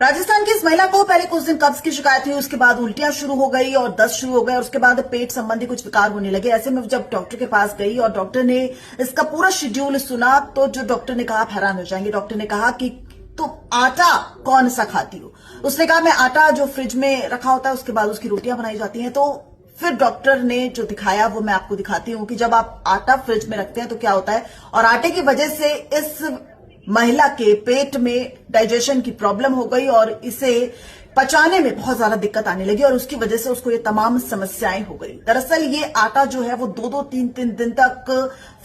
राजस्थान की इस महिला को पहले कुछ दिन कब्ज की शिकायत हुई, उसके बाद उल्टियां शुरू हो गई और दस्त शुरू हो गए और उसके बाद पेट संबंधी कुछ विकार होने लगे। ऐसे में जब डॉक्टर के पास गई और डॉक्टर ने इसका पूरा शेड्यूल सुना तो जो डॉक्टर ने कहा आप हैरान हो जाएंगे। डॉक्टर ने कहा कि तुम आटा कौन सा खाती हो? उसने कहा मैं आटा जो फ्रिज में रखा होता है उसके बाद उसकी रोटियां बनाई जाती हैं। तो फिर डॉक्टर ने जो दिखाया वो मैं आपको दिखाती हूं कि जब आप आटा फ्रिज में रखते हैं तो क्या होता है, और आटे की वजह से इस महिला के पेट में डाइजेशन की प्रॉब्लम हो गई और इसे पचाने में बहुत ज्यादा दिक्कत आने लगी और उसकी वजह से उसको ये तमाम समस्याएं हो गई। दरअसल ये आटा जो है वो 2-2, 3-3 दिन तक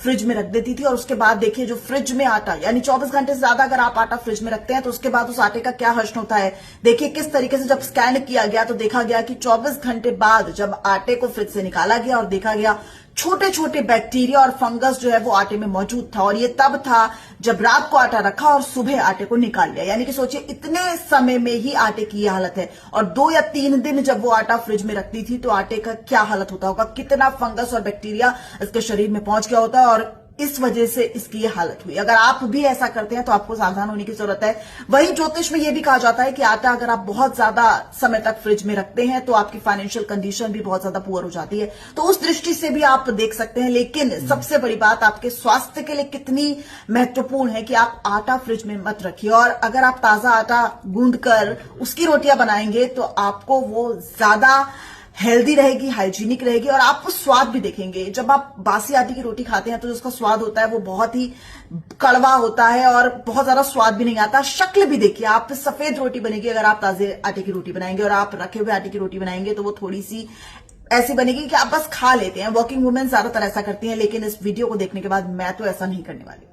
फ्रिज में रख देती थी और उसके बाद देखिए जो फ्रिज में आटा यानी 24 घंटे से ज्यादा अगर आप आटा फ्रिज में रखते हैं तो उसके बाद उस आटे का क्या हश्र होता है। देखिए किस तरीके से जब स्कैन किया गया तो देखा गया कि 24 घंटे बाद जब आटे को फ्रिज से निकाला गया और देखा गया छोटे छोटे बैक्टीरिया और फंगस जो है वो आटे में मौजूद था। और ये तब था जब रात को आटा रखा और सुबह आटे को निकाल लिया। यानी कि सोचिए इतने समय में ही आटे की ये हालत है। और 2 या 3 दिन जब वो आटा फ्रिज में रखती थी तो आटे का क्या हालत होता होगा, कितना फंगस और बैक्टीरिया इसके शरीर में पहुंच गया होता है और इस वजह से इसकी ये हालत हुई। अगर आप भी ऐसा करते हैं तो आपको सावधान होने की जरूरत है। वहीं ज्योतिष में यह भी कहा जाता है कि आटा अगर आप बहुत ज्यादा समय तक फ्रिज में रखते हैं तो आपकी फाइनेंशियल कंडीशन भी बहुत ज्यादा पुअर हो जाती है। तो उस दृष्टि से भी आप देख सकते हैं। लेकिन सबसे बड़ी बात आपके स्वास्थ्य के लिए कितनी महत्वपूर्ण है कि आप आटा फ्रिज में मत रखिए। और अगर आप ताजा आटा गूंद कर उसकी रोटियां बनाएंगे तो आपको वो ज्यादा हेल्दी रहेगी, हाइजीनिक रहेगी और आपको स्वाद भी देखेंगे। जब आप बासी आटे की रोटी खाते हैं तो उसका स्वाद होता है वो बहुत ही कड़वा होता है और बहुत ज्यादा स्वाद भी नहीं आता। शक्ल भी देखिए, आप सफेद रोटी बनेगी अगर आप ताजे आटे की रोटी बनाएंगे और आप रखे हुए आटे की रोटी बनाएंगे तो वो थोड़ी सी ऐसी बनेगी कि आप बस खा लेते हैं। वर्किंग वुमेन ज्यादातर ऐसा करती हैं, लेकिन इस वीडियो को देखने के बाद मैं तो ऐसा नहीं करने वाली।